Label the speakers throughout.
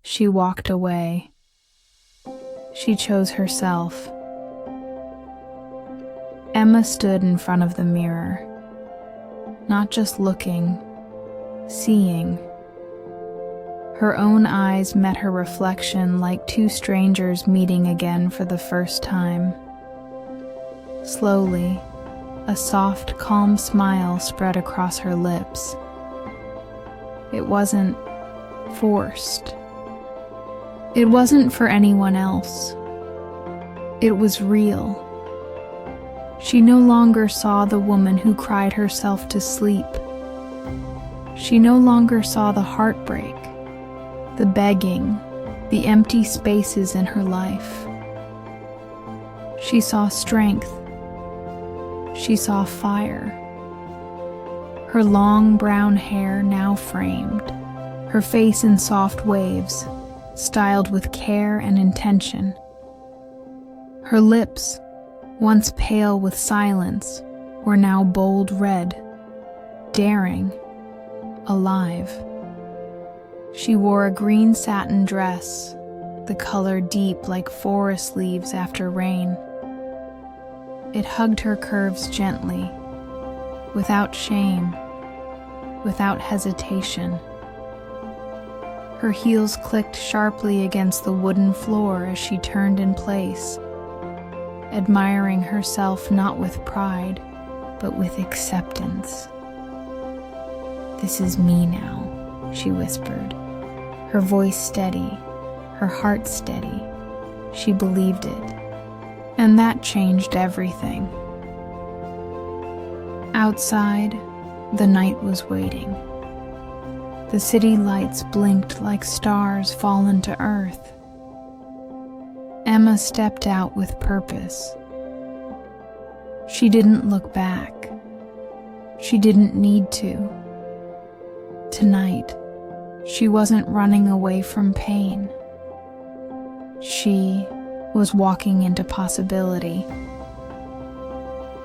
Speaker 1: She walked away. She chose herself. Emma stood in front of the mirror, not just looking, seeing. Her own eyes met her reflection like two strangers meeting again for the first time. Slowly, a soft, calm smile spread across her lips. It wasn't forced. It wasn't for anyone else. It was real. She no longer saw the woman who cried herself to sleep. She no longer saw the heartbreak, the begging, the empty spaces in her life. She saw strength. She saw fire. Her long brown hair now framed, her face in soft waves, styled with care and intention. Her lips, once pale with silence, were now bold red, daring, alive. She wore a green satin dress, the color deep like forest leaves after rain. It hugged her curves gently, without shame, without hesitation. Her heels clicked sharply against the wooden floor as she turned in place, admiring herself not with pride, but with acceptance. "This is me now," she whispered, her voice steady, her heart steady. She believed it, and that changed everything. Outside, the night was waiting. The city lights blinked like stars fallen to earth. Emma stepped out with purpose. She didn't look back. She didn't need to. Tonight, she wasn't running away from pain. She was walking into possibility.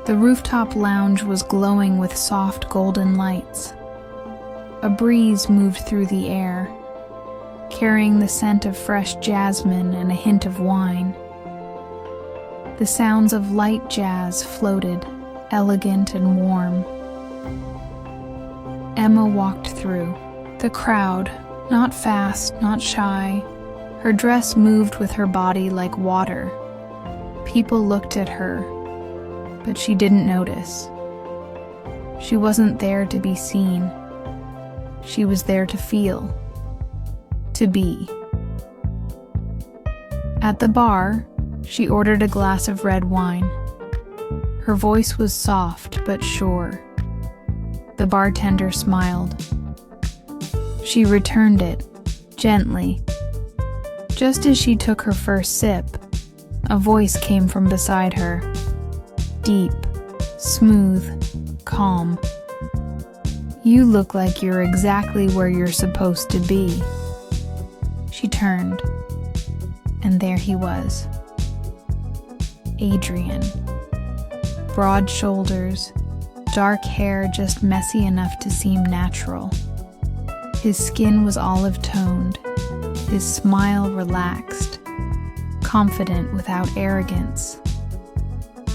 Speaker 1: The rooftop lounge was glowing with soft golden lights. A breeze moved through the air, carrying the scent of fresh jasmine and a hint of wine. The sounds of light jazz floated, elegant and warm. Emma walked through. The crowd, not fast, not shy. Her dress moved with her body like water. People looked at her, but she didn't notice. She wasn't there to be seen. She was there to feel, to be. At the bar, she ordered a glass of red wine. Her voice was soft but sure. The bartender smiled. She returned it, gently. Just as she took her first sip, a voice came from beside her. Deep, smooth, calm. "You look like you're exactly where you're supposed to be." She turned, and there he was. Adrian. Broad shoulders, dark hair just messy enough to seem natural. His skin was olive-toned, his smile relaxed, confident without arrogance.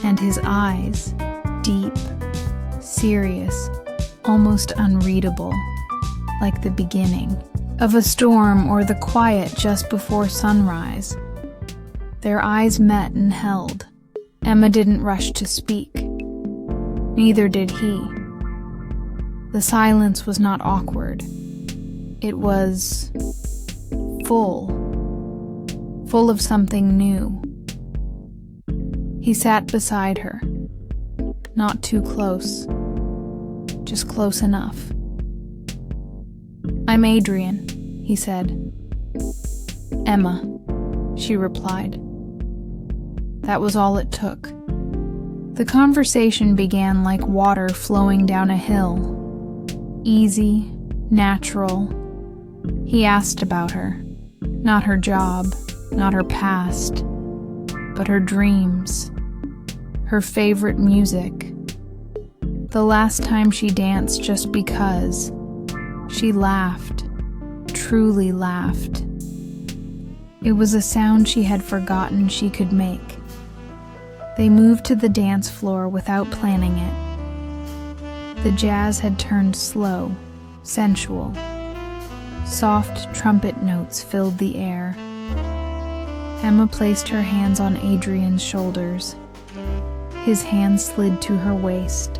Speaker 1: And his eyes, deep, serious, almost unreadable, like the beginning of a storm or the quiet just before sunrise. Their eyes met and held. Emma didn't rush to speak. Neither did he. The silence was not awkward. It was full of something new. He sat beside her, not too close, just close enough. "I'm Adrian," he said. "Emma," she replied. That was all it took. The conversation began like water flowing down a hill. Easy, natural. He asked about her, not her job, not her past, but her dreams, her favorite music. The last time she danced just because. She laughed, truly laughed, It was a sound she had forgotten she could make. They moved to the dance floor without planning it. The jazz had turned slow, sensual. Soft trumpet notes filled the air. Emma placed her hands on Adrian's shoulders. His hands slid to her waist.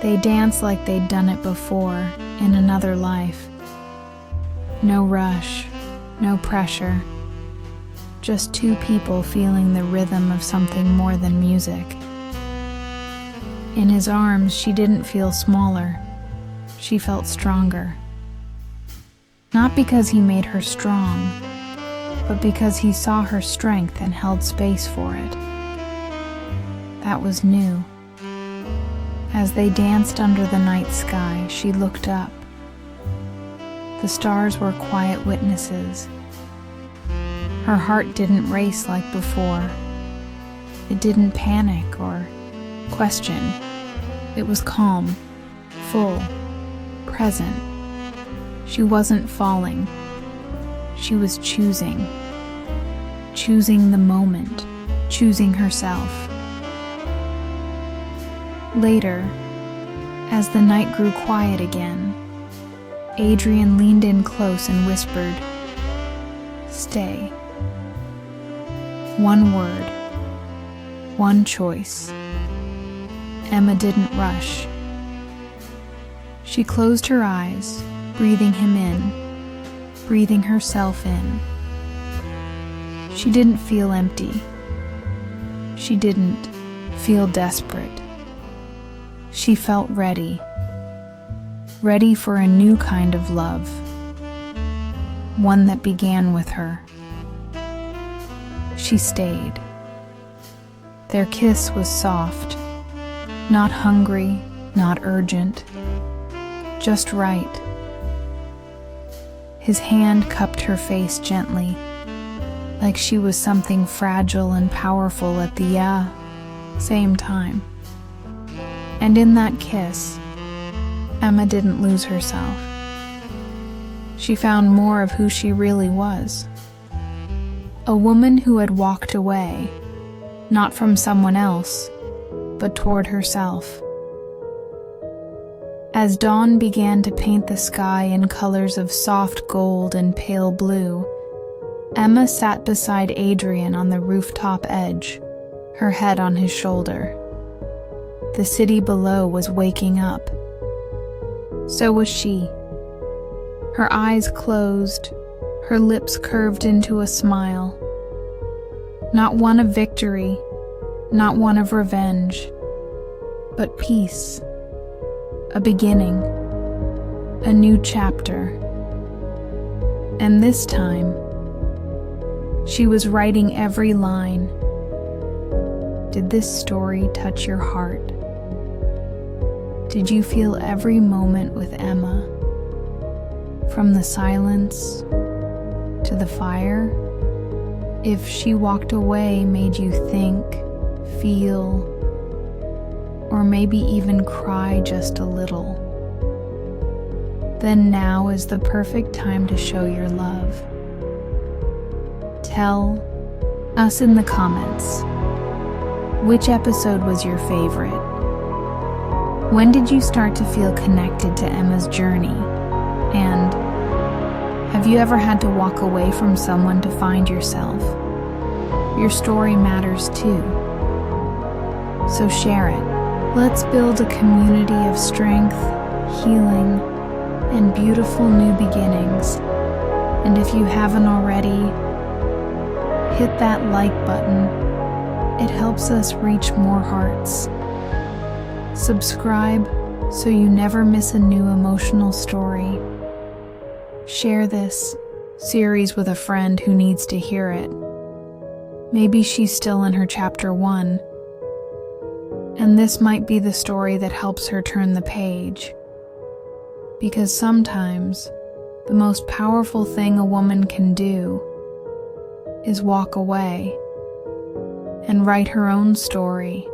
Speaker 1: They danced like they'd done it before, in another life. No rush, no pressure. Just two people feeling the rhythm of something more than music. In his arms, she didn't feel smaller. She felt stronger. Not because he made her strong, but because he saw her strength and held space for it. That was new. As they danced under the night sky, she looked up. The stars were quiet witnesses. Her heart didn't race like before. It didn't panic or question. It was calm, full, present. She wasn't falling. She was choosing. Choosing the moment, choosing herself. Later, as the night grew quiet again, Adrian leaned in close and whispered, "Stay." One word, one choice. Emma didn't rush. She closed her eyes, breathing him in, breathing herself in. She didn't feel empty. She didn't feel desperate. She felt ready. Ready for a new kind of love. One that began with her. She stayed. Their kiss was soft. Not hungry, not urgent. Just right. His hand cupped her face gently, like she was something fragile and powerful at the same time. And in that kiss, Emma didn't lose herself. She found more of who she really was. A woman who had walked away, not from someone else, but toward herself. As dawn began to paint the sky in colors of soft gold and pale blue, Emma sat beside Adrian on the rooftop edge, her head on his shoulder. The city below was waking up. So was she. Her eyes closed, her lips curved into a smile. Not one of victory, not one of revenge, but peace. A beginning, a new chapter. And this time, she was writing every line. Did this story touch your heart? Did you feel every moment with Emma? From the silence to the fire? If she walked away made you think, feel, or maybe even cry just a little, then now is the perfect time to show your love. Tell us in the comments, which episode was your favorite? When did you start to feel connected to Emma's journey? And have you ever had to walk away from someone to find yourself? Your story matters too. So share it. Let's build a community of strength, healing, and beautiful new beginnings. And if you haven't already, hit that like button. It helps us reach more hearts. Subscribe so you never miss a new emotional story. Share this series with a friend who needs to hear it. Maybe she's still in her chapter 1, and this might be the story that helps her turn the page. Because sometimes, the most powerful thing a woman can do is walk away and write her own story